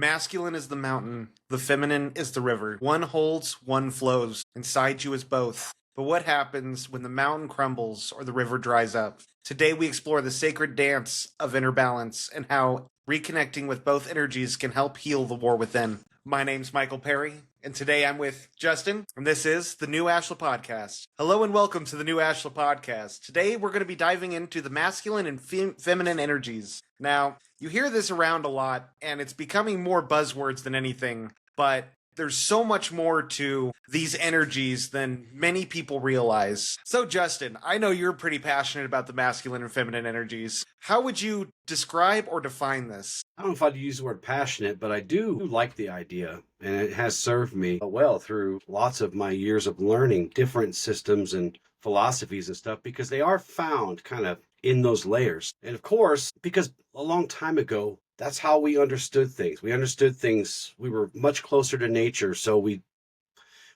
masculine is the mountain, the feminine is the river. One holds, one flows. Inside you is both. But what happens when the mountain crumbles or the river dries up? Today we explore the sacred dance of inner balance and how reconnecting with both energies can help heal the war within. My name's Michael Perry, and today I'm with Justin, and this is the New Ashla Podcast. Hello and welcome to the New Ashla Podcast. Today we're going to be diving into the masculine and feminine energies. Now, you hear this around a lot, and it's becoming more buzzwords than anything, but there's so much more to these energies than many people realize. So, Justin, I know you're pretty passionate about the masculine and feminine energies. How would you describe or define this? I don't know if I'd use the word passionate, but I do like the idea, and it has served me well through lots of my years of learning different systems and philosophies and stuff, because they are found kind of in those layers. And of course, because a long time ago, that's how we understood things. We understood things. We were much closer to nature, so we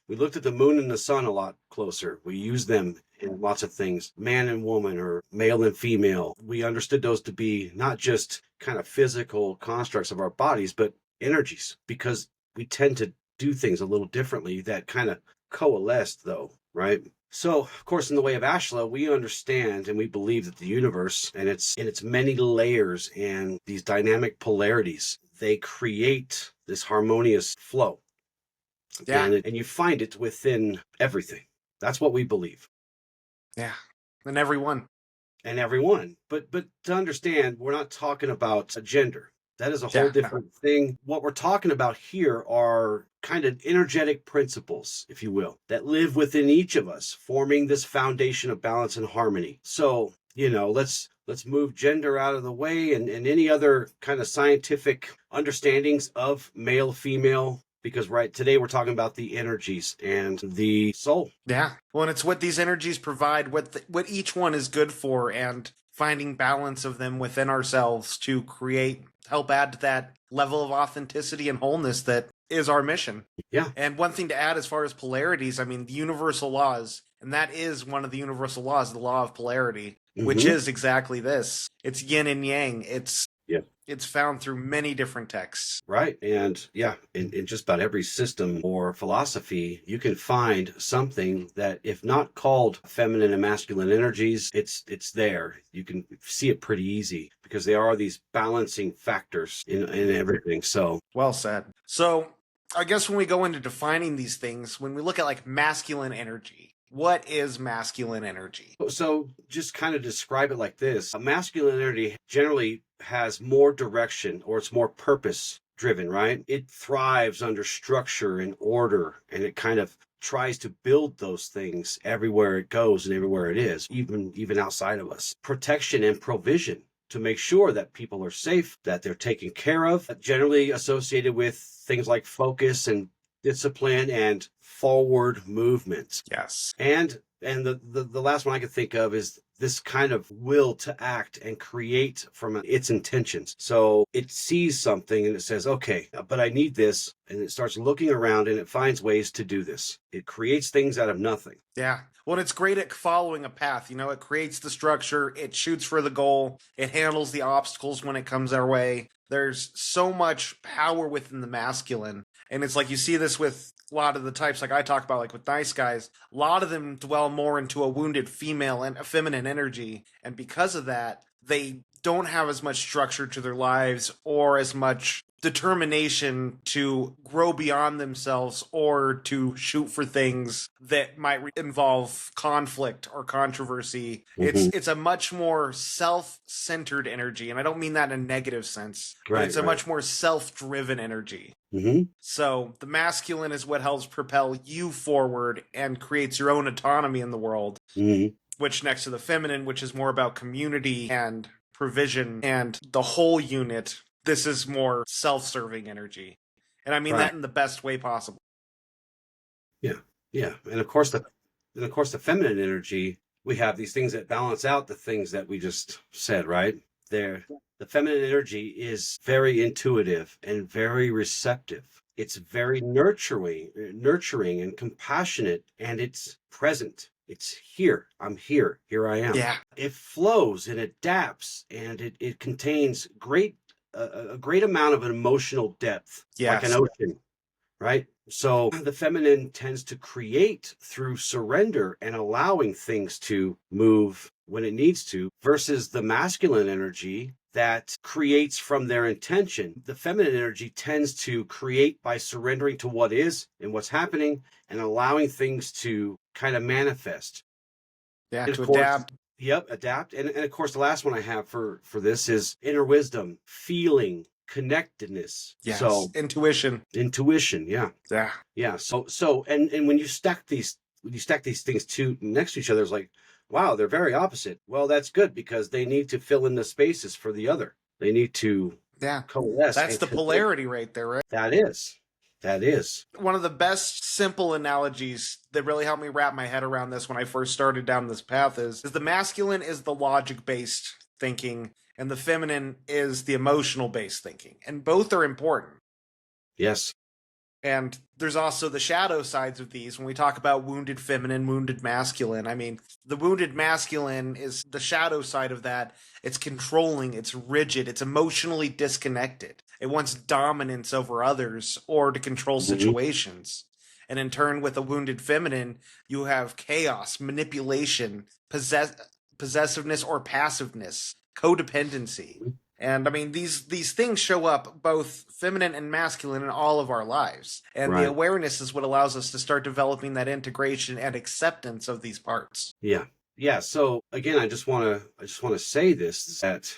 looked at the moon and the sun a lot closer. We used them in lots of things, man and woman or male and female. We understood those to be not just kind of physical constructs of our bodies, but energies, because we tend to do things a little differently that kind of coalesced though, right? So, of course, in the way of Ashla, we understand and we believe that the universe and its many layers and these dynamic polarities, they create this harmonious flow. Yeah. And you find it within everything. That's what we believe. Yeah. And everyone. And everyone. But to understand, we're not talking about a gender. That is a whole different thing. What we're talking about here are kind of energetic principles, if you will, that live within each of us, forming this foundation of balance and harmony. So, let's move gender out of the way and any other kind of scientific understandings of male, female, because right today we're talking about the energies and the soul. Yeah. Well, and it's what these energies provide, what each one is good for, and finding balance of them within ourselves to help add to that level of authenticity and wholeness that is our mission. Yeah. And one thing to add as far as polarities, I mean, the universal laws, and that is one of the universal laws, the law of polarity, which is exactly this. It's yin and yang. It's found through many different texts. Right. And in just about every system or philosophy, you can find something that, if not called feminine and masculine energies, it's there. You can see it pretty easy because there are these balancing factors in everything. So well said. So I guess when we go into defining these things, when we look at like masculine energy, what is masculine energy? So just kind of describe it like this. A masculine energy generally has more direction, or it's more purpose driven, right? It thrives under structure and order, and it kind of tries to build those things everywhere it goes and everywhere it is, even outside of us. Protection and provision to make sure that people are safe, that they're taken care of, generally associated with things like focus and discipline and forward movement. Yes. And the last one I could think of is this kind of will to act and create from its intentions. So it sees something and it says, okay, but I need this. And it starts looking around and it finds ways to do this. It creates things out of nothing. Yeah. Well, it's great at following a path. It creates the structure. It shoots for the goal. It handles the obstacles when it comes our way. There's so much power within the masculine. And it's like you see this with a lot of the types like I talk about, like with nice guys. A lot of them dwell more into a wounded female and a feminine energy. And because of that, they don't have as much structure to their lives or as much determination to grow beyond themselves or to shoot for things that might involve conflict or controversy. It's a much more self-centered energy, and I don't mean that in a negative sense. Right, it's a much more self-driven energy. So the masculine is what helps propel you forward and creates your own autonomy in the world, which next to the feminine, which is more about community and provision and the whole unit, this is more self-serving energy. And I mean that in the best way possible. Yeah. And of course the feminine energy, we have these things that balance out the things that we just said, right? The feminine energy is very intuitive and very receptive. It's very nurturing and compassionate, and it's present. It's here. I'm here. Here I am. Yeah. It flows and adapts, and it contains great a great amount of emotional depth, like an Yes. ocean, right? So the feminine tends to create through surrender and allowing things to move when it needs to, versus the masculine energy that creates from their intention. The feminine energy tends to create by surrendering to what is and what's happening and allowing things to kind of manifest. Yeah, And of to course, adapt. yep, adapt. And of course, the last one I have for this is inner wisdom, feeling, connectedness. Yes. So Intuition. intuition, yeah. Yeah. Yeah. So and when you stack these things two next to each other, it's like, wow, they're very opposite. Well, that's good because they need to fill in the spaces for the other. They need to Yeah. coalesce That's and the connect. polarity right there, right? That is. That is. One of the best simple analogies that really helped me wrap my head around this when I first started down this path is the masculine is the logic based thinking and the feminine is the emotional based thinking. And both are important. Yes. And there's also the shadow sides of these when we talk about wounded feminine, wounded masculine. I mean, the wounded masculine is the shadow side of that. It's controlling, it's rigid, it's emotionally disconnected. It wants dominance over others or to control Mhm. situations. And in turn, with a wounded feminine, you have chaos, manipulation, possessiveness or passiveness, codependency. And I mean, these things show up both feminine and masculine in all of our lives. And the Right. awareness is what allows us to start developing that integration and acceptance of these parts. Yeah. Yeah. So again, I just want to say this that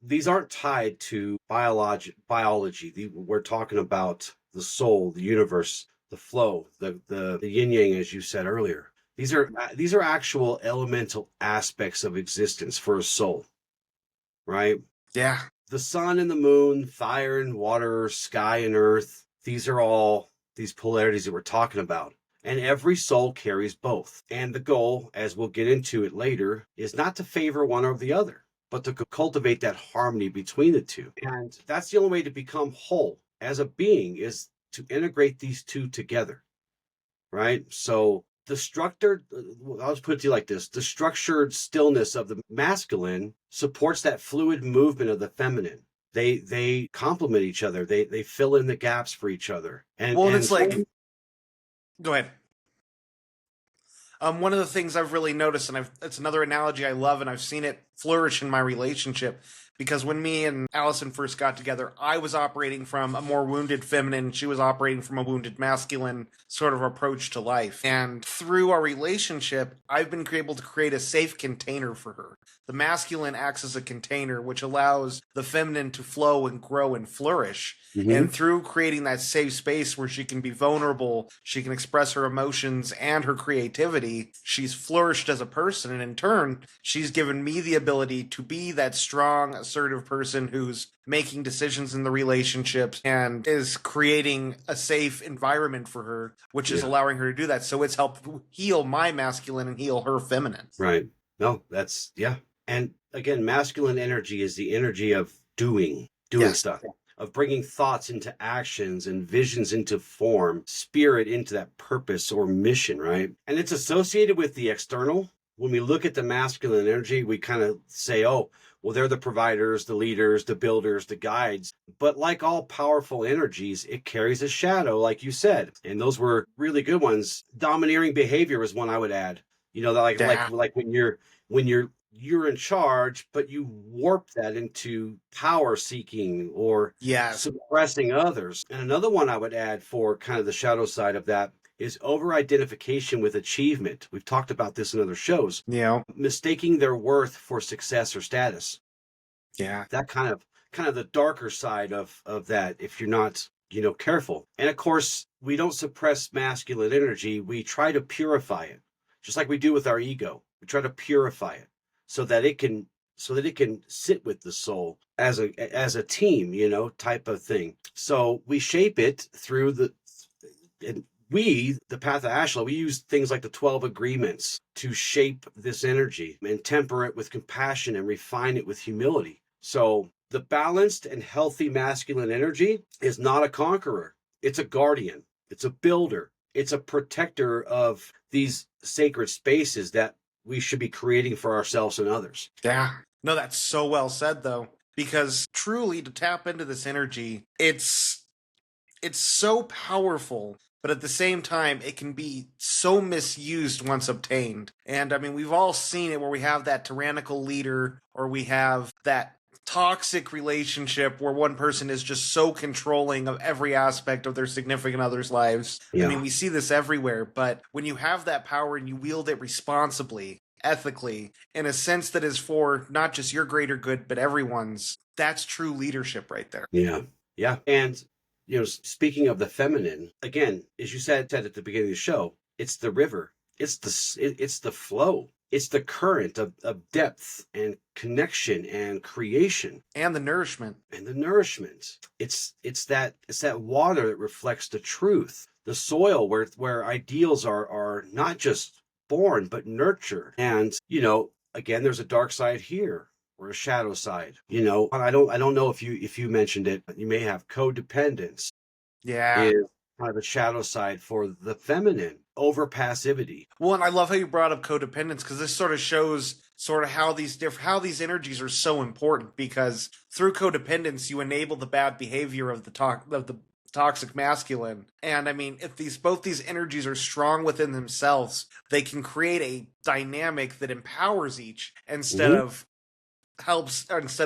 these aren't tied to biology. We're talking about the soul, the universe, the flow, the yin yang, as you said earlier. These are actual elemental aspects of existence for a soul, right? Yeah. The sun and the moon, fire and water, sky and earth. These are all these polarities that we're talking about. And every soul carries both. And the goal, as we'll get into it later, is not to favor one or the other, but to cultivate that harmony between the two. And that's the only way to become whole as a being, is to integrate these two together, right? So the structured, I'll just put it to you like this: the structured stillness of the masculine supports that fluid movement of the feminine. They complement each other. They fill in the gaps for each other. And Well, and and it's like, go ahead. One of the things I've really noticed, and it's another analogy I love, and I've seen it flourish in my relationship, because when me and Allison first got together, I was operating from a more wounded feminine, she was operating from a wounded masculine sort of approach to life. And through our relationship, I've been able to create a safe container for her. The masculine acts as a container, which allows the feminine to flow and grow and flourish. Mhm. And through creating that safe space where she can be vulnerable, she can express her emotions and her creativity, she's flourished as a person. And in turn, she's given me the ability to be that strong, assertive person who's making decisions in the relationships and is creating a safe environment for her, which is Yeah. allowing her to do that. So it's helped heal my masculine and heal her feminine. Right. No, that's, yeah. And again, masculine energy is the energy of doing Yes. stuff, of bringing thoughts into actions and visions into form, spirit into that purpose or mission, right? And it's associated with the external. When we look at the masculine energy, we kind of say, oh, well, they're the providers, the leaders, the builders, the guides. But like all powerful energies, it carries a shadow, like you said. And those were really good ones. Domineering behavior is one I would add. You know, like Yeah. when you're in charge, but you warp that into power seeking or Yes. suppressing others. And another one I would add for kind of the shadow side of that is over identification with achievement. We've talked about this in other shows. You know, Mistaking their worth for success or status. yeah. That kind of the darker side of that if you're not, careful. And of course, we don't suppress masculine energy. We try to purify it, just like we do with our ego. We try to purify it so that it can sit with the soul as a team, type of thing. So we shape it through the path of Ashla, we use things like the 12 agreements to shape this energy and temper it with compassion and refine it with humility. So the balanced and healthy masculine energy is not a conqueror. It's a guardian. It's a builder. It's a protector of these sacred spaces that we should be creating for ourselves and others. Yeah. No, that's so well said, though. because truly to tap into this energy, it's so powerful, but at the same time, it can be so misused once obtained. And I mean, we've all seen it where we have that tyrannical leader or we have that toxic relationship where one person is just so controlling of every aspect of their significant other's lives. I mean, Yeah. we see this everywhere, but when you have that power and you wield it responsibly, ethically, in a sense that is for not just your greater good, but everyone's, that's true leadership right there. Yeah. Yeah. And, speaking of the feminine, again, as you said at the beginning of the show, it's the river, it's the flow, it's the current of depth and connection and creation And the nourishment. and the nourishment. It's that water that reflects the truth, the soil where ideals are not just born but nurtured. And again, there's a dark side here or a shadow side. I don't know if you mentioned it, but you may have codependence Yeah. is kind of a shadow side for the feminine, over passivity. Well, and I love how you brought up codependence because this sort of shows sort of how these energies are so important because through codependence you enable the bad behavior of the toxic masculine. And I mean, if both these energies are strong within themselves, they can create a dynamic that empowers each Mhm. instead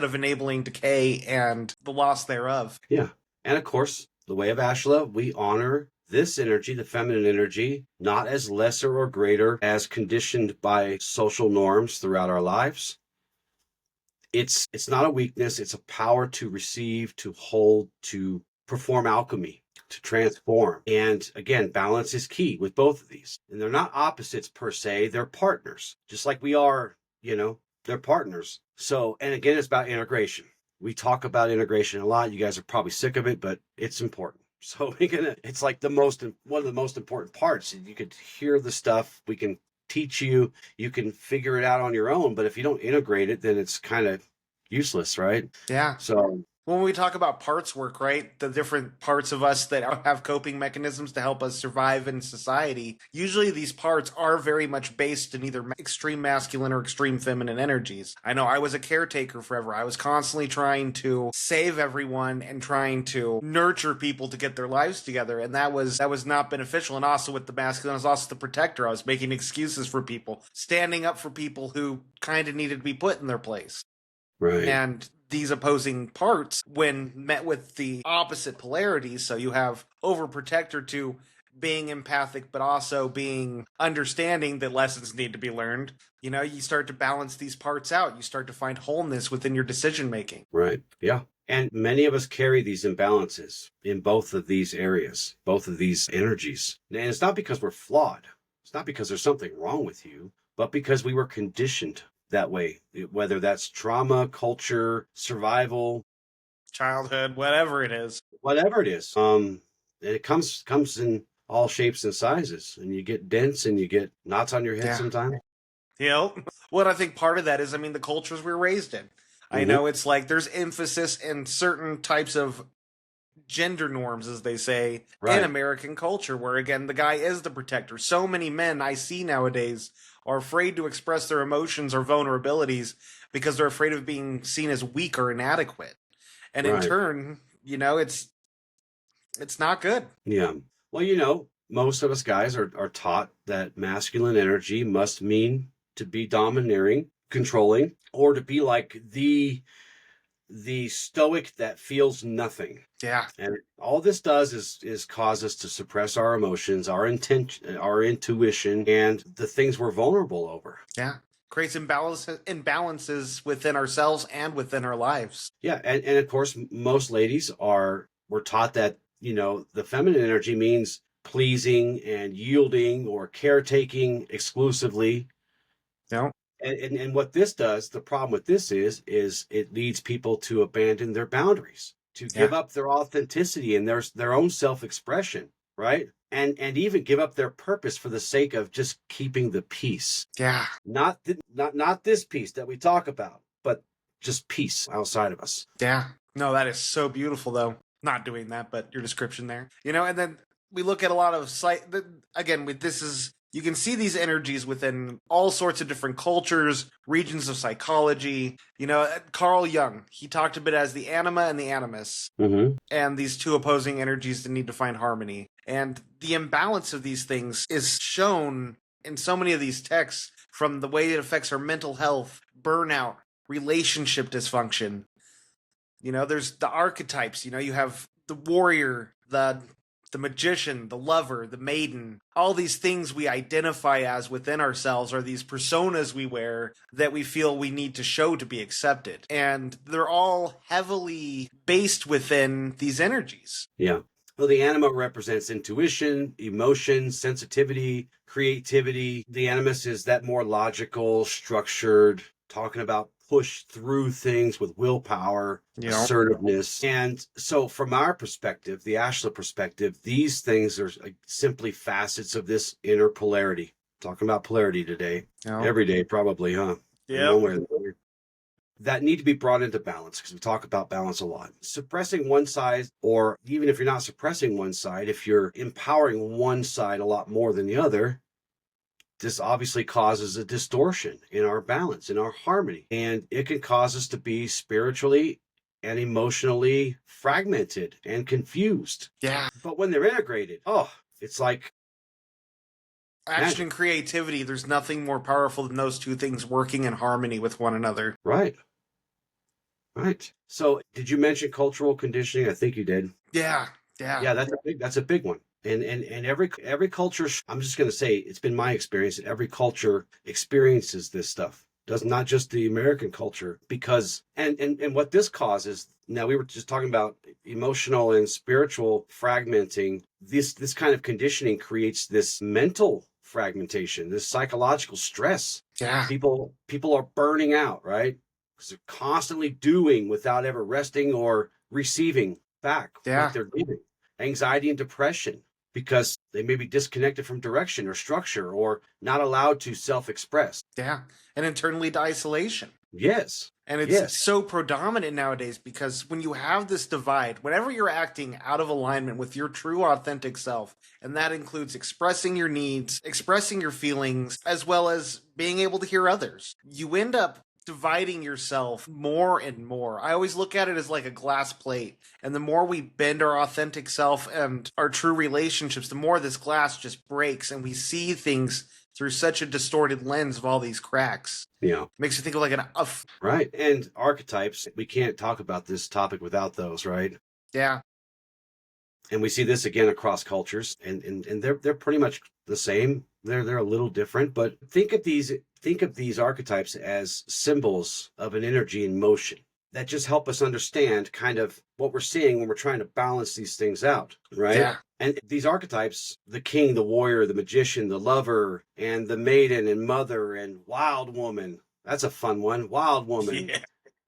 of enabling decay and the loss thereof. Yeah. And of course, the way of Ashla, we honor this energy, the feminine energy, not as lesser or greater as conditioned by social norms throughout our lives. It's not a weakness, it's a power to receive, to hold, to perform alchemy, to transform. And again, balance is key with both of these. And they're not opposites per se, they're partners. Just like we are, they're partners. So, and again, it's about integration. We talk about integration a lot. You guys are probably sick of it, but it's important. So it's like one of the most important parts. You could hear the stuff. We can teach you. You can figure it out on your own. But if you don't integrate it, then it's kind of useless, right? Yeah. So When we talk about parts work, right? The different parts of us that have coping mechanisms to help us survive in society, usually these parts are very much based in either extreme masculine or extreme feminine energies. I know I was a caretaker forever. I was constantly trying to save everyone and trying to nurture people to get their lives together, and that was not beneficial. And also with the masculine, I was also the protector. I was making excuses for people, standing up for people who kind of needed to be put in their place. right, And these opposing parts, when met with the opposite polarities, so you have overprotector to being empathic, but also being understanding that lessons need to be learned, you start to balance these parts out. You start to find wholeness within your decision making. right, yeah. And many of us carry these imbalances in both of these areas, both of these energies. And it's not because we're flawed. It's not because there's something wrong with you, but because we were conditioned that way, whether that's trauma, culture, survival, Childhood, whatever it is. whatever it is. And it comes in all shapes and sizes, and you get dents and you get knots on your head Yeah. sometimes. What I think part of that is, I mean, the cultures we were raised in. I Hmm. know it's like there's emphasis in certain types of gender norms, as they say, in Right, American culture, where again, the guy is the protector. So many men I see nowadays are afraid to express their emotions or vulnerabilities because they're afraid of being seen as weak or inadequate. And in right. turn, it's not good. Yeah. Well, most of us guys are taught that masculine energy must mean to be domineering, controlling, or to be like the stoic that feels nothing. Yeah, And all this does is cause us to suppress our emotions, our intention, our intuition, and the things we're vulnerable over. yeah. Creates imbalances within ourselves and within our lives. Yeah, and of course, most ladies were taught that the feminine energy means pleasing and yielding or caretaking exclusively. No, And what this does, the problem with this is it leads people to abandon their boundaries, to yeah, give up their authenticity and their own self-expression, right? And even give up their purpose for the sake of just keeping the peace. yeah, Not this peace that we talk about, but just peace outside of us. yeah. No, that is so beautiful, though. Not doing that, but your description there, and then we look at a lot of again. This is You can see these energies within all sorts of different cultures, regions of psychology. Carl Jung, he talked of it as the anima and the animus, Mm-hmm. and these two opposing energies that need to find harmony. And the imbalance of these things is shown in so many of these texts, from the way it affects our mental health, burnout, relationship dysfunction. There's the archetypes. You have the warrior, the magician, the lover, the maiden. All these things we identify as within ourselves are these personas we wear that we feel we need to show to be accepted. And they're all heavily based within these energies. Yeah. Well, the anima represents intuition, emotion, sensitivity, creativity. The animus is that more logical, structured, talking about push through things with willpower, assertiveness. And so from our perspective, the Ashla perspective, these things are simply facets of this inner polarity. Talking about polarity today. Every day, probably, huh? Yeah. One way or the other. That need to be brought into balance, because we talk about balance a lot. Suppressing one side, or even if you're not suppressing one side, if you're empowering one side a lot more than the other, this obviously causes a distortion in our balance, in our harmony. And it can cause us to be spiritually and emotionally fragmented and confused. Yeah. But when they're integrated, it's like action magic. And creativity. There's nothing more powerful than those two things working in harmony with one another. Right. So did you mention cultural conditioning? I think you did. Yeah. That's a big one. And every culture, I'm just going to say, it's been my experience that every culture experiences this stuff. Does not just the American culture, because and what this causes. Now, we were just talking about emotional and spiritual fragmenting. This kind of conditioning creates this mental fragmentation, this psychological stress. Yeah. People are burning out, right? Because they're constantly doing without ever resting or receiving back what they're giving. Anxiety and depression, because they may be disconnected from direction or structure, or not allowed to self-express. Yeah. And internally to isolation. Yes. And it's so predominant nowadays, because when you have this divide, whenever you're acting out of alignment with your true authentic self, and that includes expressing your needs, expressing your feelings, as well as being able to hear others, you end up dividing yourself more and more. I always look at it as like a glass plate, and the more we bend our authentic self and our true relationships, the more this glass just breaks, and we see things through such a distorted lens of all these cracks. Yeah. Makes you think of like right. And archetypes, we can't talk about this topic without those, right? Yeah. And we see this again across cultures, and they're pretty much the same. They're a little different, but think of these archetypes as symbols of an energy in motion that just help us understand kind of what we're seeing when we're trying to balance these things out, right? Yeah. And these archetypes, the king, the warrior, the magician, the lover, and the maiden and mother and wild woman. That's a fun one. Wild woman. Yeah.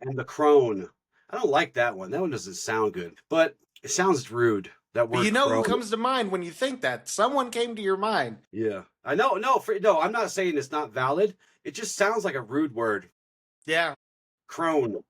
And the crone. I don't like that one. That one doesn't sound good, but it sounds rude. That word. But you know crone. who comes to mind when you think that? Someone came to your mind. Yeah. I know. No, I'm not saying it's not valid. It just sounds like a rude word. Yeah. Crone.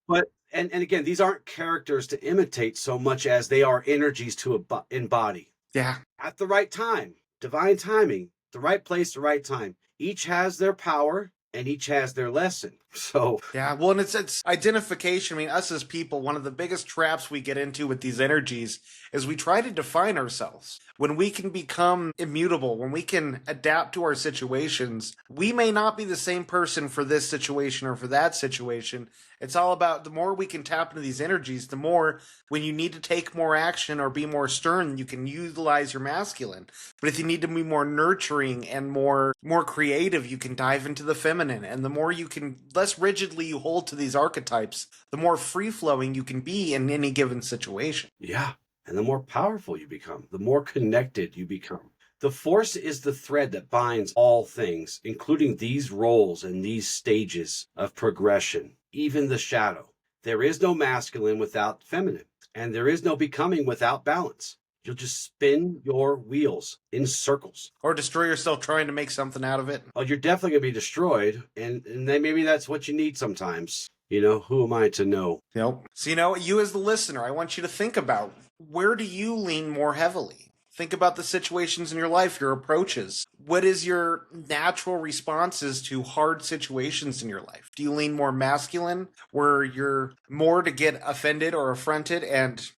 But, and again, these aren't characters to imitate so much as they are energies to embody. Yeah. At the right time. Divine timing. The right place, the right time. Each has their power, and each has their lesson. So yeah, well, and it's identification. I mean, us as people, one of the biggest traps we get into with these energies is we try to define ourselves. When we can become immutable, when we can adapt to our situations, we may not be the same person for this situation or for that situation. It's all about the more we can tap into these energies, the more when you need to take more action or be more stern, you can utilize your masculine. But if you need to be more nurturing and more creative, you can dive into the feminine. And the more you can, less rigidly you hold to these archetypes, the more free-flowing you can be in any given situation. Yeah. And the more powerful you become, the more connected you become. The force is the thread that binds all things, including these roles and these stages of progression, even the shadow. There is no masculine without feminine, and there is no becoming without balance. You'll just spin your wheels in circles. Or destroy yourself trying to make something out of it. Oh, you're definitely going to be destroyed, and then maybe that's what you need sometimes. You know, who am I to know? Yep. So, you as the listener, I want you to think about, where do you lean more heavily? Think about the situations in your life, your approaches. What is your natural responses to hard situations in your life? Do you lean more masculine, where you're more to get offended or affronted, and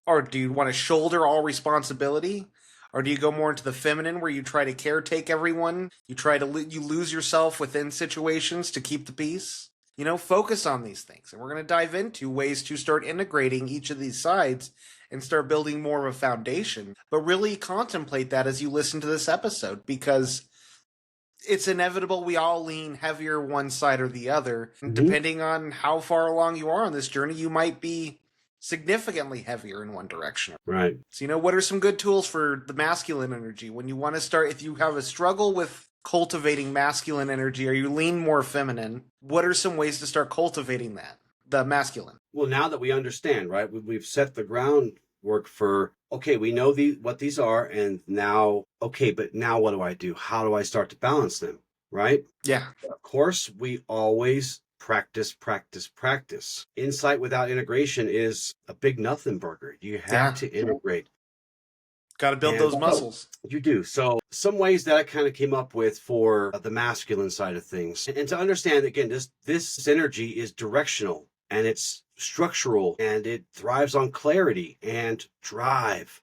or do you want to shoulder all responsibility? Or do you go more into the feminine where you try to caretake everyone? You try to you lose yourself within situations to keep the peace? Focus on these things. And we're going to dive into ways to start integrating each of these sides and start building more of a foundation. But really contemplate that as you listen to this episode, because it's inevitable we all lean heavier one side or the other. And depending on how far along you are on this journey, you might be significantly heavier in one direction. Right. So, what are some good tools for the masculine energy? When you want to start, if you have a struggle with cultivating masculine energy, or you lean more feminine, what are some ways to start cultivating that, the masculine? Well, now that we understand, right, we've set the groundwork for, okay, we know what these are, and now, okay, but now what do I do? How do I start to balance them, right? Yeah. Of course, we always practice, practice, practice. Insight without integration is a big nothing burger. You have to integrate. Got to build those muscles. You do. So some ways that I kind of came up with for the masculine side of things. And to understand, again, this energy is directional and it's structural and it thrives on clarity and drive,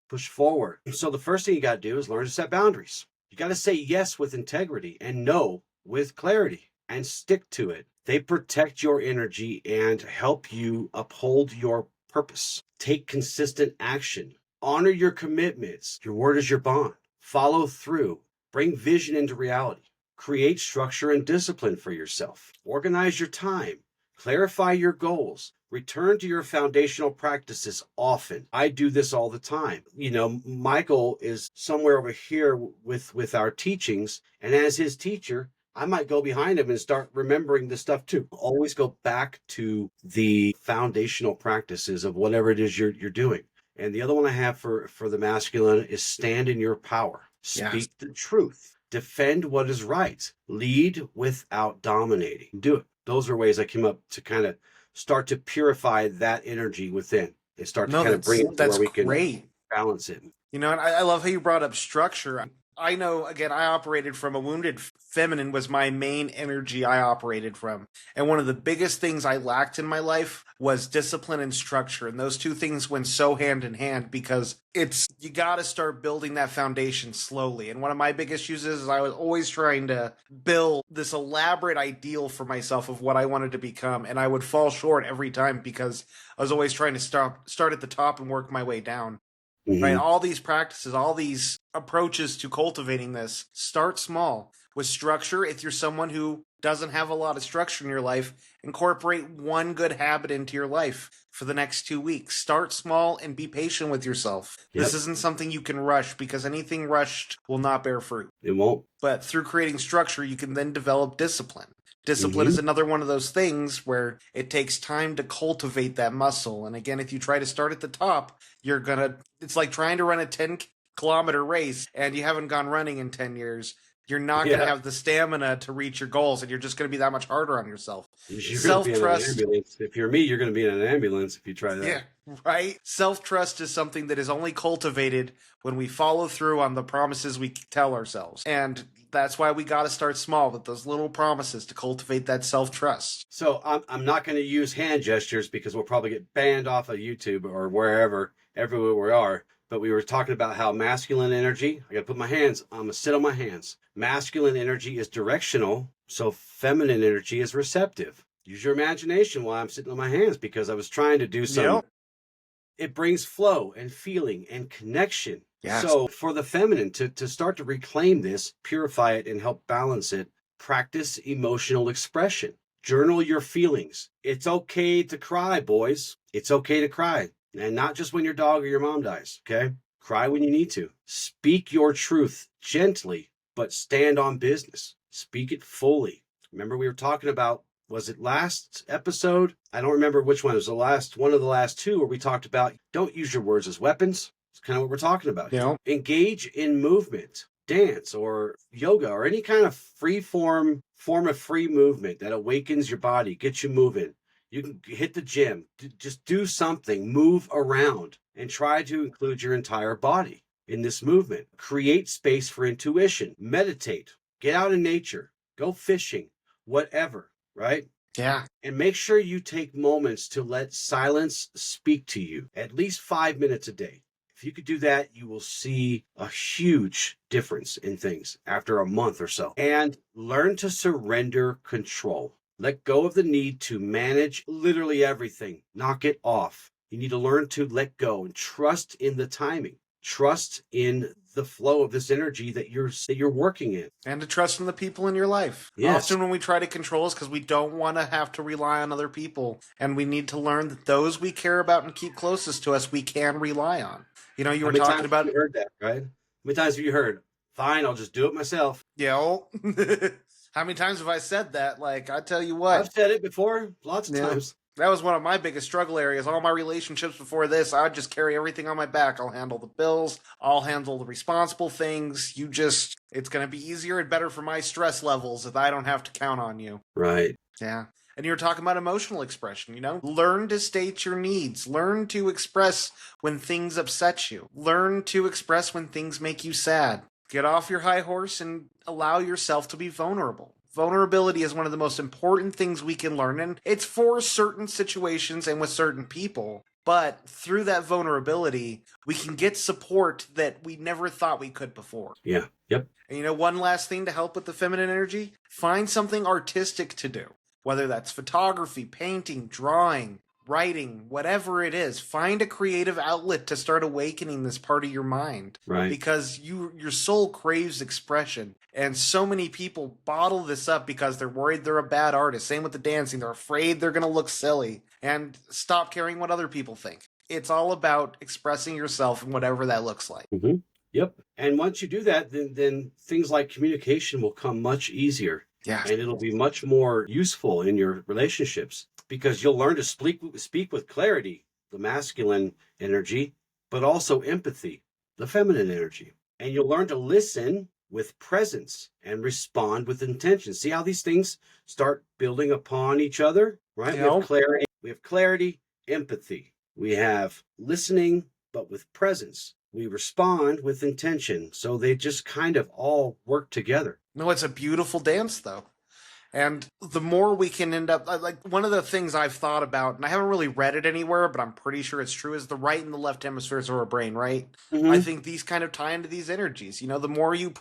push forward. So the first thing you got to do is learn to set boundaries. You got to say yes with integrity and no with clarity and stick to it. They protect your energy and help you uphold your purpose. Take consistent action. Honor your commitments. Your word is your bond. Follow through. Bring vision into reality. Create structure and discipline for yourself. Organize your time. Clarify your goals. Return to your foundational practices often. I do this all the time. Michael is somewhere over here with our teachings, and as his teacher, I might go behind him and start remembering the stuff too. Always go back to the foundational practices of whatever it is you're doing. And the other one I have for the masculine is stand in your power. Speak the truth. Defend what is right. Lead without dominating. Do it. Those are ways I came up to kind of start to purify that energy within and start to kind of bring it to where we can balance it. And I love how you brought up structure. I know, again, I operated from a wounded feminine was my main energy I operated from. And one of the biggest things I lacked in my life was discipline and structure. And those two things went so hand in hand because you got to start building that foundation slowly. And one of my big issues is I was always trying to build this elaborate ideal for myself of what I wanted to become. And I would fall short every time because I was always trying to start at the top and work my way down. Right? All these practices, all these approaches to cultivating this, start small with structure. If you're someone who doesn't have a lot of structure in your life, incorporate one good habit into your life for the next 2 weeks. Start small and be patient with yourself. Yep. This isn't something you can rush because anything rushed will not bear fruit. It won't. But through creating structure, you can then develop discipline. Discipline is another one of those things where it takes time to cultivate that muscle. And again, if you try to start at the top, it's like trying to run a 10-kilometer race and you haven't gone running in 10 years. You're not going to have the stamina to reach your goals, and you're just going to be that much harder on yourself. Self-trust. If you're me, you're going to be in an ambulance if you try that. Yeah, right? Self-trust is something that is only cultivated when we follow through on the promises we tell ourselves. And that's why we got to start small with those little promises to cultivate that self-trust. So I'm not going to use hand gestures because we'll probably get banned off of YouTube or everywhere we are. But we were talking about how masculine energy, I got to put my hands, I'm going to sit on my hands. Masculine energy is directional, so feminine energy is receptive. Use your imagination while I'm sitting on my hands because I was trying to do something. Yep. It brings flow and feeling and connection. Yes. So for the feminine to start to reclaim this, purify it, and help balance it, practice emotional expression. Journal your feelings. It's okay to cry, boys. It's okay to cry. And not just when your dog or your mom dies, okay? Cry when you need to. Speak your truth gently, but stand on business. Speak it fully. Remember we were talking about, was it last episode? I don't remember which one. It was one of the last two where we talked about don't use your words as weapons. It's kind of what we're talking about. Yeah. Engage in movement, dance or yoga or any kind of form of free movement that awakens your body, gets you moving. You can hit the gym, just do something, move around. and try to include your entire body in this movement. Create space for intuition, meditate, get out in nature, go fishing, whatever, right? Yeah. And make sure you take moments to let silence speak to you, at least 5 minutes a day. If you could do that, you will see a huge difference in things after a month or so. And learn to surrender control. Let go of the need to manage literally everything. Knock it off. You need to learn to let go and trust in the timing. Trust in the flow of this energy that you're working in. And to trust in the people in your life. Yes. Often when we try to control is because we don't want to have to rely on other people. And we need to learn that those we care about and keep closest to us, we can rely on. You know, you were talking about... You heard that, right? How many times have you heard, fine, I'll just do it myself? Yeah. How many times have I said that? Like, I tell you what. I've said it before, lots of times. That was one of my biggest struggle areas. All my relationships before this, I would just carry everything on my back. I'll handle the bills. I'll handle the responsible things. It's going to be easier and better for my stress levels if I don't have to count on you. Right. Yeah. And you were talking about emotional expression, you know? Learn to state your needs. Learn to express when things upset you. Learn to express when things make you sad. Get off your high horse and allow yourself to be vulnerable. Vulnerability is one of the most important things we can learn, and it's for certain situations and with certain people. But through that vulnerability, we can get support that we never thought we could before. Yeah. Yep. And you know, one last thing to help with the feminine energy, find something artistic to do. Whether that's photography, painting, drawing, writing, whatever it is, find a creative outlet to start awakening this part of your mind. Right. Because your soul craves expression. And so many people bottle this up because they're worried they're a bad artist. Same with the dancing. They're afraid they're going to look silly and stop caring what other people think. It's all about expressing yourself in whatever that looks like. Mm-hmm. Yep. And once you do that, then things like communication will come much easier. Yeah. And it'll be much more useful in your relationships because you'll learn to speak with clarity, the masculine energy, but also empathy, the feminine energy. And you'll learn to listen with presence and respond with intention. See how these things start building upon each other, right? Yep. We have clarity, empathy. We have listening, but with presence. We respond with intention. So they just kind of all work together. No, it's a beautiful dance, though. And the more we can end up, like one of the things I've thought about, and I haven't really read it anywhere, but I'm pretty sure it's true, is the right and the left hemispheres of our brain, right? Mm-hmm. I think these kind of tie into these energies. You know, the more you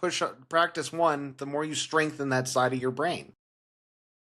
practice one, the more you strengthen that side of your brain.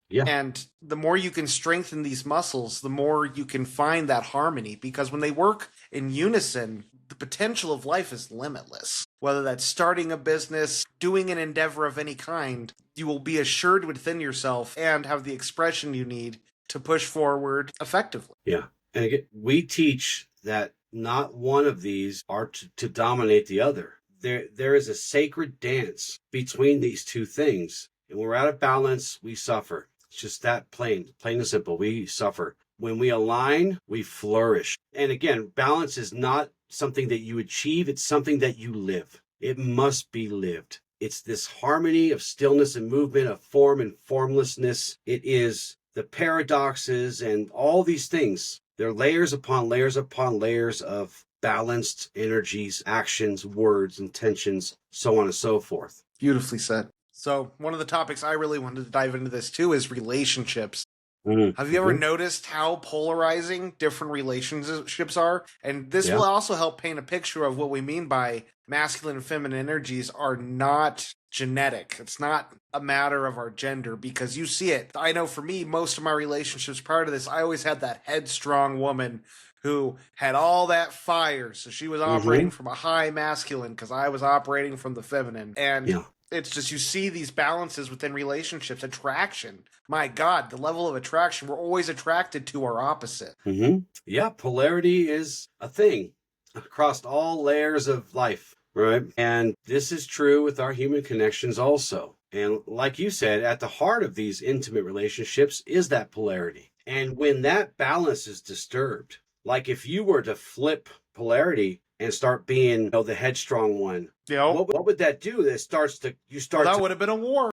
Yeah. And the more you can strengthen these muscles, the more you can find that harmony. Because when they work in unison, the potential of life is limitless. Whether that's starting a business, doing an endeavor of any kind, you will be assured within yourself and have the expression you need to push forward effectively. Yeah. And again, we teach that not one of these are to dominate the other. There is a sacred dance between these two things. And when we're out of balance, we suffer. It's just that plain and simple. We suffer. When we align, we flourish. And again, balance is not something that you achieve. It's something that you live. It must be lived. It's this harmony of stillness and movement, of form and formlessness. It is the paradoxes and all these things. They're layers upon layers upon layers of balanced energies, actions, words, intentions, so on and so forth. Beautifully said. So one of the topics I really wanted to dive into this too is relationships. Mm-hmm. Have you ever noticed how polarizing different relationships are? And this will also help paint a picture of what we mean by masculine and feminine energies are not genetic. It's not a matter of our gender because you see it. I know for me, most of my relationships prior to this, I always had that headstrong woman who had all that fire. So she was operating from a high masculine because I was operating from the feminine. And it's just you see these balances within relationships. Attraction. My God, the level of attraction. We're always attracted to our opposite. Mm-hmm. Yeah, polarity is a thing across all layers of life, right? And this is true with our human connections also. And like you said, at the heart of these intimate relationships is that polarity. And when that balance is disturbed, like if you were to flip polarity and start being the headstrong one, what would that do? That that would have been a war.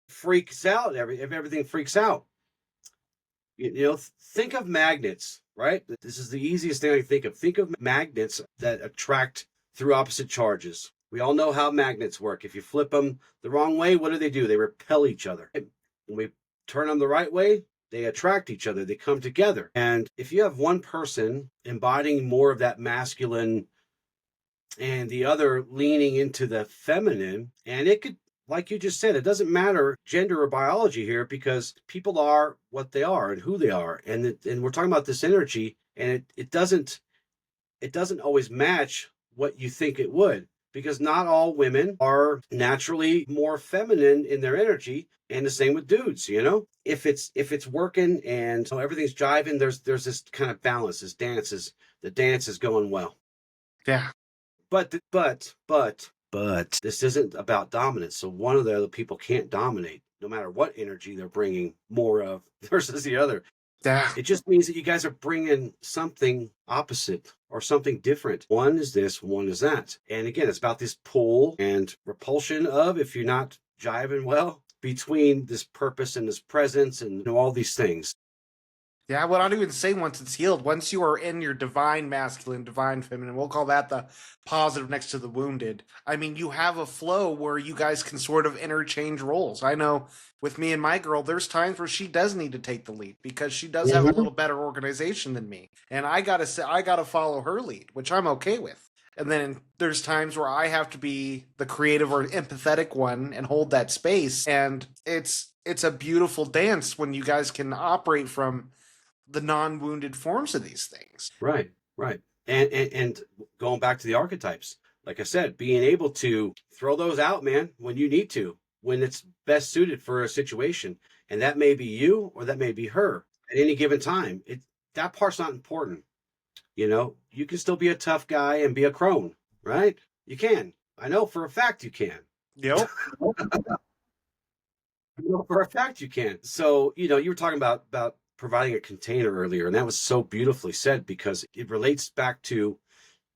Freaks out if everything freaks out. Think of magnets. right? This is the easiest thing I can think of. Think of magnets that attract through opposite charges. We all know how magnets work. If you flip them the wrong way, what do? They repel each other. When we turn them the right way, they attract each other. They come together. And if you have one person embodying more of that masculine and the other leaning into the feminine, and it could, like you just said, it doesn't matter gender or biology here, because people are what they are and who they are, and we're talking about this energy, and it doesn't always match what you think it would, because not all women are naturally more feminine in their energy, and the same with dudes. If it's working and everything's jiving, there's this kind of balance. The dance is going well. Yeah. But this isn't about dominance. So one of the other people can't dominate, no matter what energy they're bringing more of versus the other. Yeah. It just means that you guys are bringing something opposite or something different. One is this, one is that. And again, it's about this pull and repulsion of, if you're not jiving well, between this purpose and this presence and all these things. Yeah, well, I don't even say once it's healed. Once you are in your divine masculine, divine feminine, we'll call that the positive next to the wounded. I mean, you have a flow where you guys can sort of interchange roles. I know with me and my girl, there's times where she does need to take the lead because she does have a little better organization than me. And I gotta follow her lead, which I'm okay with. And then there's times where I have to be the creative or empathetic one and hold that space. And it's a beautiful dance when you guys can operate from the non-wounded forms of these things. Right. And going back to the archetypes, like I said, being able to throw those out, man, when you need to, when it's best suited for a situation. And that may be you or that may be her at any given time. That part's not important. You can still be a tough guy and be a crone, right? You can. I know for a fact you can. Yep. For a fact you can. So, you were talking about providing a container earlier, and that was so beautifully said, because it relates back to,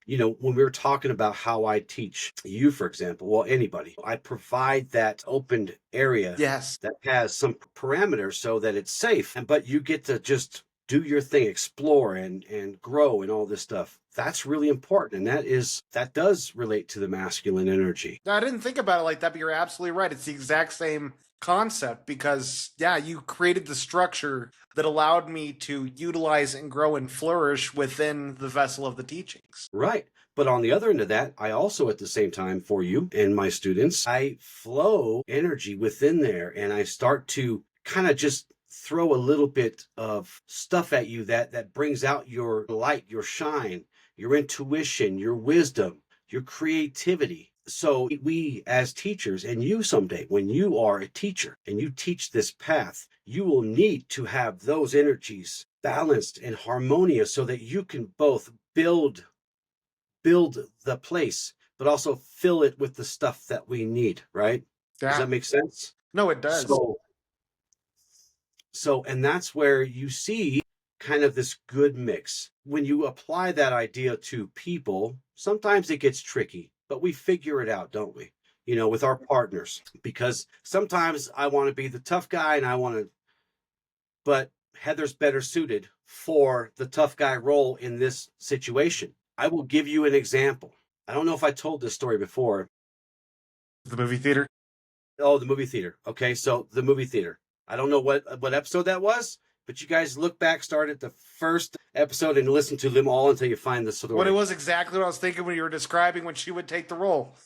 when we were talking about how I teach you, for example, well, anybody, I provide that opened area. Yes. That has some parameters so that it's safe, but you get to just do your thing, explore and grow and all this stuff. That's really important. And that does relate to the masculine energy. I didn't think about it like that, but you're absolutely right. It's the exact same concept because, yeah, you created the structure that allowed me to utilize and grow and flourish within the vessel of the teachings. Right. But on the other end of that, I also, at the same time, for you and my students, I flow energy within there, and I start to kind of just throw a little bit of stuff at you that brings out your light, your shine, your intuition, your wisdom, your creativity. So we as teachers, and you someday, when you are a teacher and you teach this path, you will need to have those energies balanced and harmonious so that you can both build the place, but also fill it with the stuff that we need, right? Yeah. Does that make sense? No, it does. And that's where you see kind of this good mix. When you apply that idea to people, sometimes it gets tricky, but we figure it out, don't we? With our partners, because sometimes I want to be the tough guy but Heather's better suited for the tough guy role in this situation. I will give you an example. I don't know if I told this story before. The movie theater? Oh, the movie theater. Okay, so the movie theater. I don't know what episode that was, but you guys look back, start at the first episode and listen to them all until you find the story. Well, it was exactly what I was thinking when you were describing when she would take the role.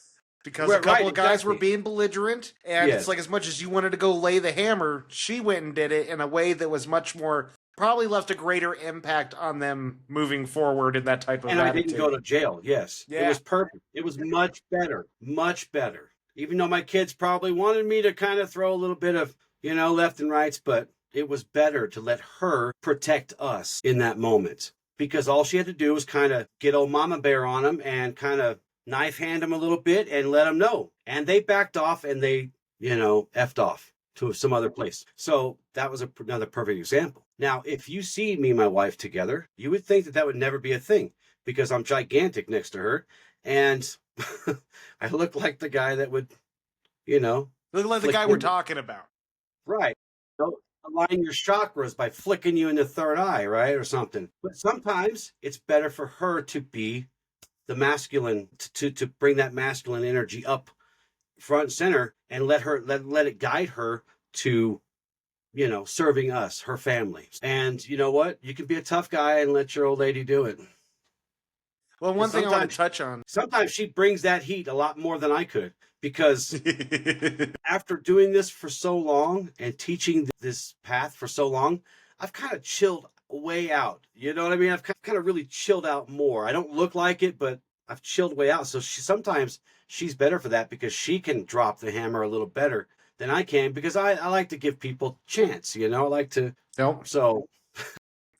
Because a couple of guys were being belligerent, and it's like as much as you wanted to go lay the hammer, she went and did it in a way that was much more, probably left a greater impact on them moving forward in that type of attitude. And I didn't go to jail, yes. Yeah. It was perfect. It was much better, much better. Even though my kids probably wanted me to kind of throw a little bit of, left and rights, but it was better to let her protect us in that moment. Because all she had to do was kind of get old Mama Bear on them and kind of knife hand them a little bit and let them know. And they backed off and they, effed off to some other place. So that was another perfect example. Now, if you see me and my wife together, you would think that would never be a thing because I'm gigantic next to her. And I look like the guy that would, Look like the guy we're talking about. Right. align your chakras by flicking you in the third eye, right? Or something. But sometimes it's better for her to be the masculine, to bring that masculine energy up front and center and let it guide her to, serving us, her family. And you know what? You can be a tough guy and let your old lady do it. Well, Because one thing I want to sometimes touch on. sometimes she brings that heat a lot more than I could. Because after doing this for so long and teaching this path for so long, I've kind of chilled way out. You know what I mean? I've kind of really chilled out more. I don't look like it, but I've chilled way out. So sometimes she's better for that because she can drop the hammer a little better than I can because I like to give people chance. I like to. Nope. So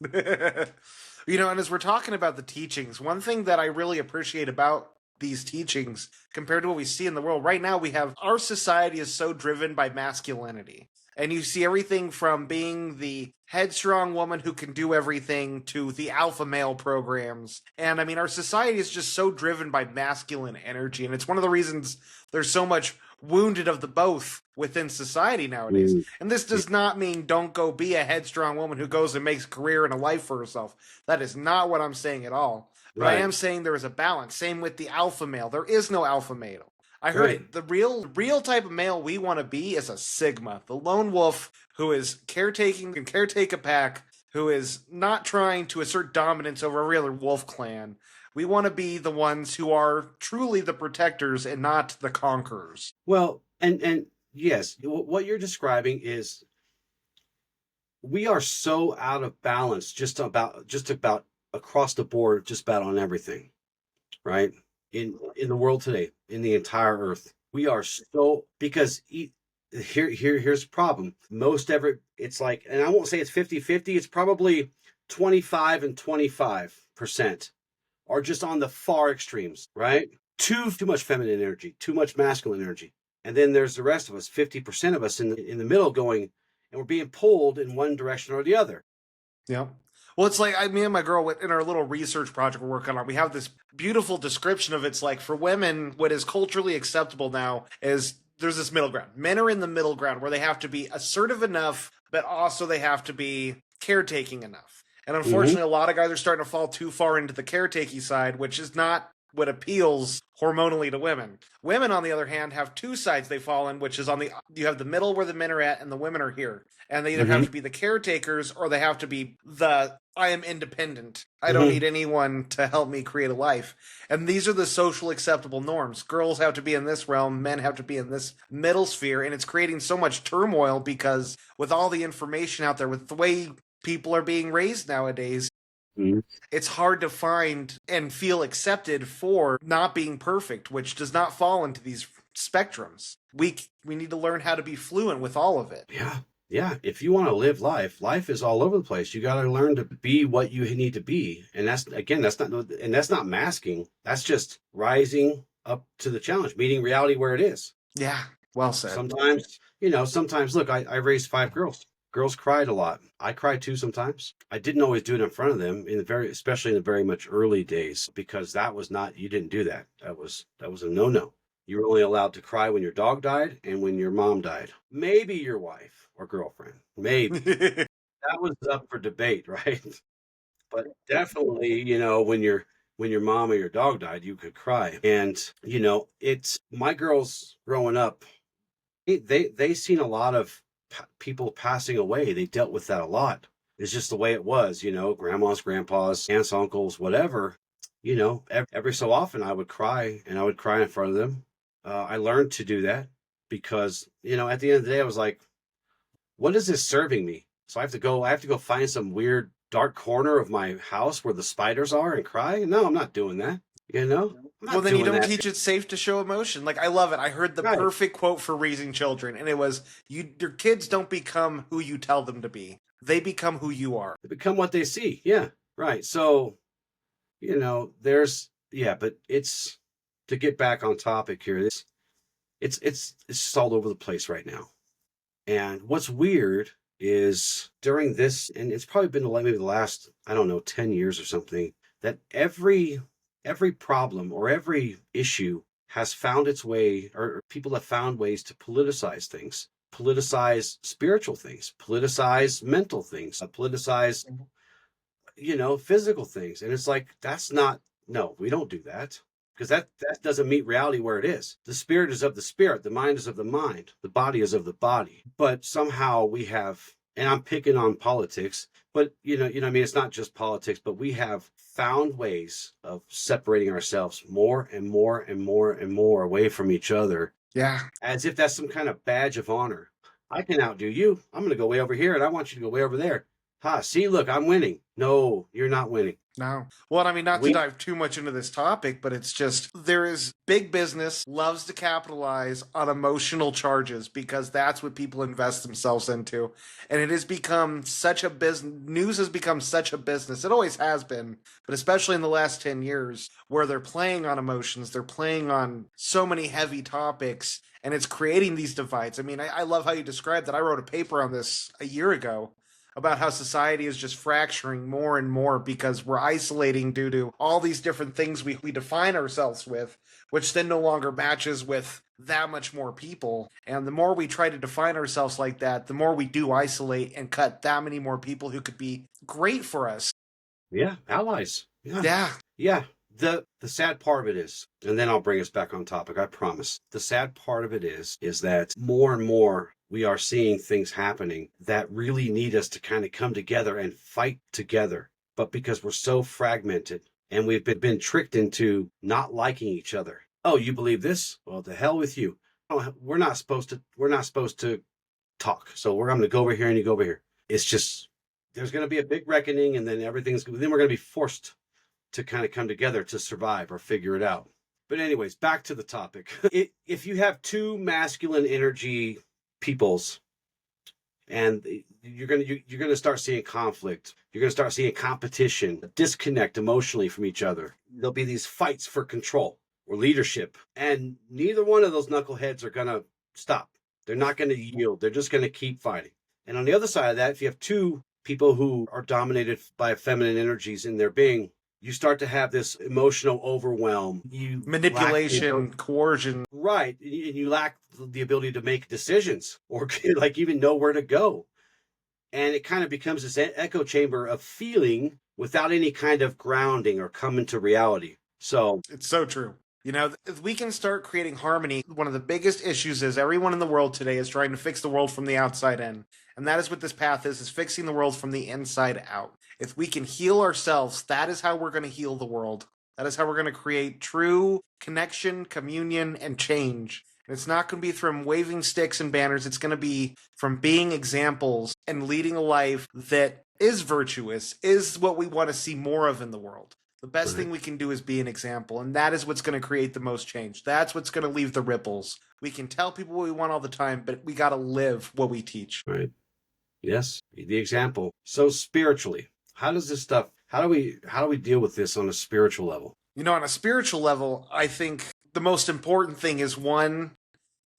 And as we're talking about the teachings, one thing that I really appreciate about these teachings compared to what we see in the world right now, we have our society is so driven by masculinity. And you see everything from being the headstrong woman who can do everything to the alpha male programs. And I mean, our society is just so driven by masculine energy. And it's one of the reasons there's so much wounded of the both within society nowadays. mm, And this does not mean don't go be a headstrong woman who goes and makes a career and a life for herself. That is not what I'm saying at all. But I right, am saying there is a balance. Same with the alpha male. There is no alpha male. I heard right. it. The real type of male we want to be is a sigma, the lone wolf who is caretaking and caretake a pack, who is not trying to assert dominance over every other wolf clan. We want to be the ones who are truly the protectors and not the conquerors. Well, and yes, what you're describing is we are so out of balance just about across the board, just about on everything, right? In the world today, in the entire earth, we are so because here's the problem. Most ever it's like, and I won't say it's 50-50, it's probably 25 and 25% are just on the far extremes, right? Too much feminine energy, too much masculine energy. And then there's the rest of us, 50% of us in the middle going, and we're being pulled in one direction or the other. Yeah. Well, it's like me and my girl in our little research project we're working on. We have this beautiful description of it's like for women, what is culturally acceptable now is there's this middle ground. Men are in the middle ground where they have to be assertive enough, but also they have to be caretaking enough. And Mm-hmm. unfortunately, a lot of guys are starting to fall too far into the caretaking side, which is not what appeals hormonally to women. Women, on the other hand, have two sides they fall in, which is on the you have the middle where the men are at and the women are here. And they either have Mm-hmm. to be the caretakers or they have to be the I am independent. I don't Mm-hmm. need anyone to help me create a life. And these are the social acceptable norms. Girls have to be in this realm, men have to be in this middle sphere, and it's creating so much turmoil because with all the information out there, with the way people are being raised nowadays, Mm-hmm. it's hard to find and feel accepted for not being perfect, which does not fall into these spectrums. We need to learn how to be fluent with all of it. Yeah. Yeah. If you want to live life is all over the place. You got to learn to be what you need to be. And that's not masking. That's just rising up to the challenge, meeting reality where it is. Yeah, well said. Sometimes look, I raised 5 girls. Girls cried a lot. I cried too sometimes. I didn't always do it in front of them especially in the very much early days, because you didn't do that. That was a no-no. You were only allowed to cry when your dog died and when your mom died. Maybe your wife or girlfriend. Maybe. That was up for debate, right? But definitely, when your mom or your dog died, you could cry. And, it's my girls growing up, they seen a lot of people passing away. They dealt with that a lot. It's just the way it was, grandmas, grandpas, aunts, uncles, whatever. Every so often I would cry, and I would cry in front of them. I learned to do that because, at the end of the day, I was like, what is this serving me? So I have to go find some weird dark corner of my house where the spiders are and cry. No, I'm not doing that. I'm Well, not then you doing don't that. teach it safe to show emotion. Like I love it. I heard the Right. perfect quote for raising children, and it was, your kids don't become who you tell them to be. They become who you are." They become what they see. Yeah. Right. So, but it's to get back on topic here. It's just all over the place right now. And what's weird is during this, and it's probably been maybe the last, I don't know, 10 years or something, that every problem or every issue has found its way, or people have found ways to politicize things. politicize spiritual things, politicize mental things, politicize, physical things. And it's like, that's not, no, we don't do that, because that doesn't meet reality where it is. The spirit is of the spirit, the mind is of the mind, the body is of the body. But somehow we have, and I'm picking on politics, but I mean, it's not just politics, but we have found ways of separating ourselves more and more and more and more away from each other. Yeah. As if that's some kind of badge of honor. I can outdo you. I'm going to go way over here and I want you to go way over there. Ha, see, look, I'm winning. No, you're not winning. No. Well, I mean, not to We, dive too much into this topic, but it's just there is big business loves to capitalize on emotional charges because that's what people invest themselves into. And it has become such a business. News has become such a business. It always has been, but especially in the last 10 years, where they're playing on emotions, they're playing on so many heavy topics, and it's creating these divides. I mean, I love how you described that. I wrote a paper on this a year ago about how society is just fracturing more and more because we're isolating due to all these different things we define ourselves with, which then no longer matches with that much more people. And the more we try to define ourselves like that, the more we do isolate and cut that many more people who could be great for us. yeah, allies. Yeah. Yeah. Yeah. The sad part of it is, and then I'll bring us back on topic, I promise. The sad part of it is that more and more we are seeing things happening that really need us to kind of come together and fight together. But because we're so fragmented and we've been tricked into not liking each other. Oh, you believe this? Well, the hell with you. Oh, we're not supposed to talk. So we're going to go over here and you go over here. It's just, there's going to be a big reckoning, and then then we're going to be forced to kind of come together to survive or figure it out. But anyways, back to the topic. If you have two masculine energy peoples, and you're gonna start seeing conflict, you're gonna start seeing competition, disconnect emotionally from each other. There'll be these fights for control or leadership, and neither one of those knuckleheads are gonna stop. They're not gonna yield. They're just gonna keep fighting. And on the other side of that, if you have two people who are dominated by feminine energies in their being, you start to have this emotional overwhelm. You Manipulation, coercion. right, and you lack the ability to make decisions or like even know where to go. And it kind of becomes this echo chamber of feeling without any kind of grounding or coming to reality. So It's so true. You know, if we can start creating harmony, one of the biggest issues is everyone in the world today is trying to fix the world from the outside in. And that is what this path is fixing the world from the inside out. If we can heal ourselves, that is how we're going to heal the world. That is how we're going to create true connection, communion, and change. And it's not going to be from waving sticks and banners. It's going to be from being examples and leading a life that is virtuous, is what we want to see more of in the world. The best thing we can do is be an example, and that is what's going to create the most change. That's what's going to leave the ripples. We can tell people what we want all the time, but we got to live what we teach. right, yes, the example. So spiritually, how does this stuff? How do we deal with this on a spiritual level? You know, on a spiritual level, I think the most important thing is one,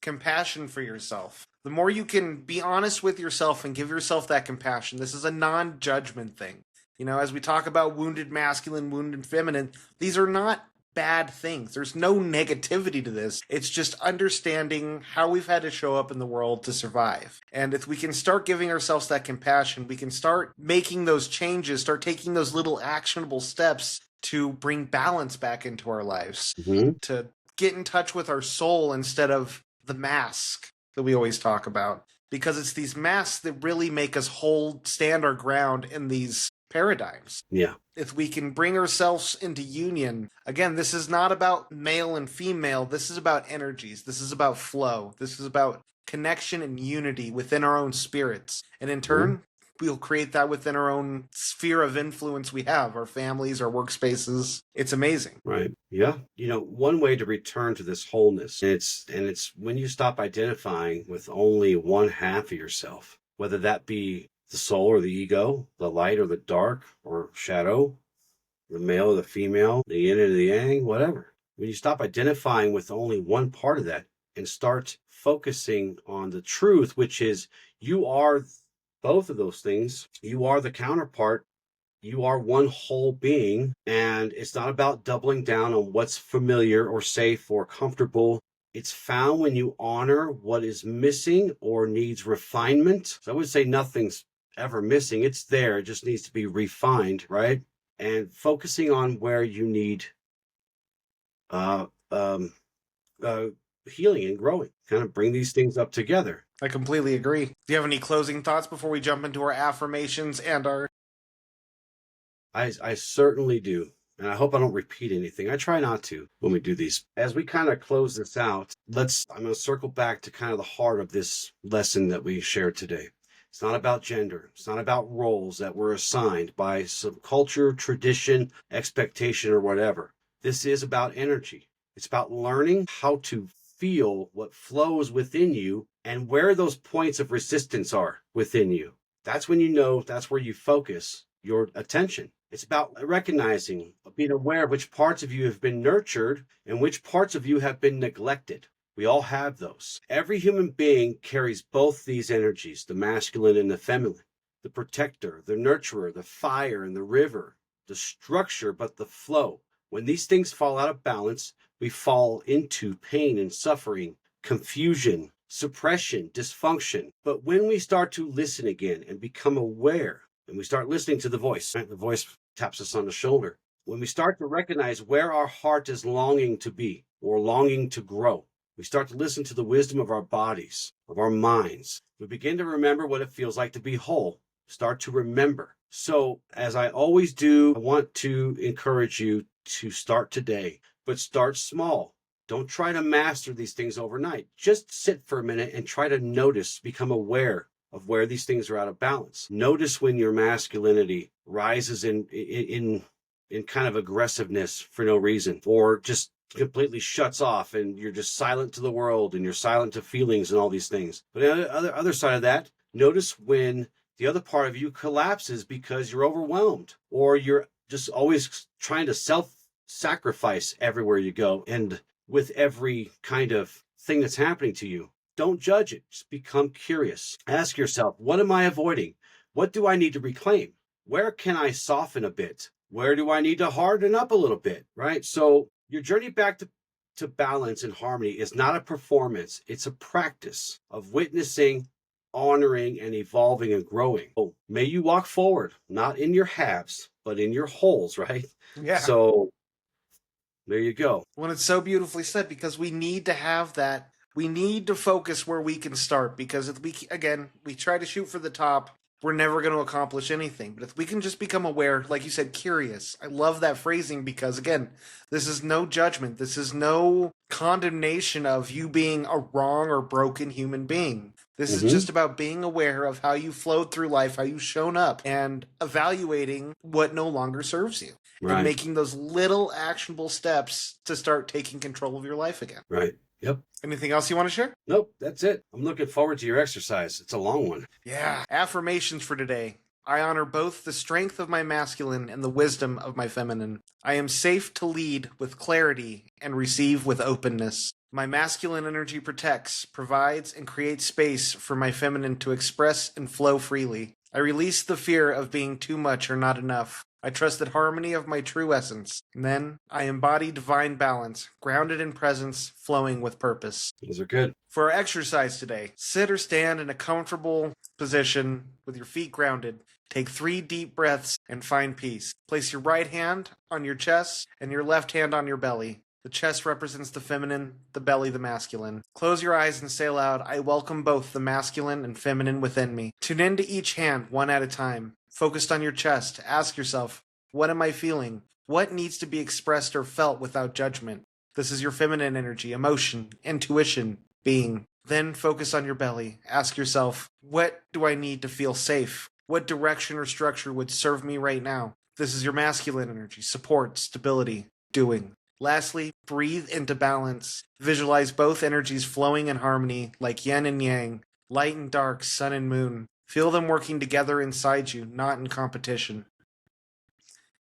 compassion for yourself. The more you can be honest with yourself and give yourself that compassion, this is a non-judgment thing. You know, as we talk about wounded masculine, wounded feminine, these are not bad things. There's no negativity to this. It's just understanding how we've had to show up in the world to survive. And if we can start giving ourselves that compassion, we can start making those changes, start taking those little actionable steps to bring balance back into our lives, to get in touch with our soul instead of the mask that we always talk about. Because it's these masks that really make us stand our ground in these paradigms. Yeah. If we can bring ourselves into union, again, this is not about male and female. This is about energies. This is about flow. This is about connection and unity within our own spirits. And in turn, we'll create that within our own sphere of influence we have, our families, our workspaces. It's amazing. Right. Yeah. You know, one way to return to this wholeness, and it's when you stop identifying with only one half of yourself, whether that be the soul or the ego, the light or the dark or shadow, the male or the female, the yin or the yang, whatever. When you stop identifying with only one part of that and start focusing on the truth, which is you are both of those things, you are the counterpart, you are one whole being, and it's not about doubling down on what's familiar or safe or comfortable. It's found when you honor what is missing or needs refinement. So I would say nothing's ever missing. It's there. It just needs to be refined, right? And focusing on where you need uh, um, uh, healing and growing. Kind of bring these things up together. I completely agree. Do you have any closing thoughts before we jump into our affirmations and our... I certainly do. And I hope I don't repeat anything. I try not to when we do these. As we kind of close this out, I'm going to circle back to kind of the heart of this lesson that we shared today. It's not about gender. It's not about roles that were assigned by some culture, tradition, expectation, or whatever. This is about energy. It's about learning how to feel what flows within you and where those points of resistance are within you. That's when you know that's where you focus your attention. It's about recognizing, being aware of which parts of you have been nurtured and which parts of you have been neglected. We all have those. Every human being carries both these energies, the masculine and the feminine, the protector, the nurturer, the fire and the river, the structure, but the flow. When these things fall out of balance, we fall into pain and suffering, confusion, suppression, dysfunction. But when we start to listen again and become aware, and we start listening to the voice, right? The voice taps us on the shoulder. When we start to recognize where our heart is longing to be or longing to grow, we start to listen to the wisdom of our bodies, of our minds. We begin to remember what it feels like to be whole. Start to remember. So, as I always do, I want to encourage you to start today, but start small. Don't try to master these things overnight. Just sit for a minute and try to notice, become aware of where these things are out of balance. Notice when your masculinity rises in kind of aggressiveness for no reason, or just completely shuts off and you're just silent to the world and you're silent to feelings and all these things. But on the other side of that, notice when the other part of you collapses because you're overwhelmed or you're just always trying to self-sacrifice everywhere you go and with every kind of thing that's happening to you. Don't judge it. Just become curious. Ask yourself, what am I avoiding? What do I need to reclaim? Where can I soften a bit? Where do I need to harden up a little bit, right? So your journey back to balance and harmony is not a performance. It's a practice of witnessing, honoring, and evolving and growing. Oh, may you walk forward, not in your halves, but in your wholes, right? Yeah. So there you go. When it's so beautifully said, because we need to have that. We need to focus where we can start, because if we try to shoot for the top, we're never going to accomplish anything. But if we can just become aware, like you said, curious. I love that phrasing because, again, this is no judgment. This is no condemnation of you being a wrong or broken human being. This is just about being aware of how you flowed through life, how you've shown up, and evaluating what no longer serves you. Right. And making those little actionable steps to start taking control of your life again. Right. Yep. Anything else you want to share? Nope, that's it. I'm looking forward to your exercise. It's a long one. Yeah. Affirmations for today. I honor both the strength of my masculine and the wisdom of my feminine. I am safe to lead with clarity and receive with openness. My masculine energy protects, provides, and creates space for my feminine to express and flow freely. I release the fear of being too much or not enough. I trust the harmony of my true essence. And then I embody divine balance, grounded in presence, flowing with purpose. Those are good. For our exercise today, sit or stand in a comfortable position with your feet grounded. Take 3 deep breaths and find peace. Place your right hand on your chest and your left hand on your belly. The chest represents the feminine, the belly the masculine. Close your eyes and say aloud, I welcome both the masculine and feminine within me. Tune into each hand one at a time. Focused on your chest, ask yourself, what am I feeling? What needs to be expressed or felt without judgment? This is your feminine energy, emotion, intuition, being. Then focus on your belly. Ask yourself, what do I need to feel safe? What direction or structure would serve me right now? This is your masculine energy, support, stability, doing. Lastly, breathe into balance. Visualize both energies flowing in harmony like yin and yang, light and dark, sun and moon. Feel them working together inside you, not in competition.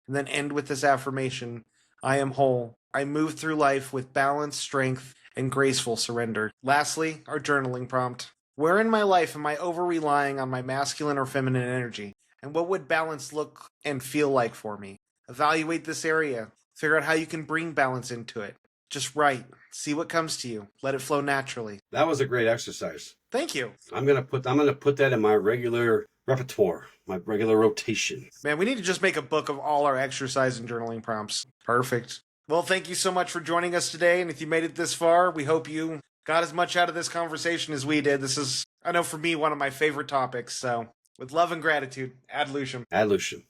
And then end with this affirmation, I am whole. I move through life with balance, strength, and graceful surrender. Lastly, our journaling prompt. Where in my life am I over-relying on my masculine or feminine energy? And what would balance look and feel like for me? Evaluate this area. Figure out how you can bring balance into it. Just write. See what comes to you. Let it flow naturally. That was a great exercise. Thank you. I'm gonna put that in my regular repertoire, my regular rotation. Man, we need to just make a book of all our exercise and journaling prompts. Perfect. Well, thank you so much for joining us today. And if you made it this far, we hope you got as much out of this conversation as we did. This is, I know for me, one of my favorite topics. So, with love and gratitude, Ad Lucium. Ad Lucium.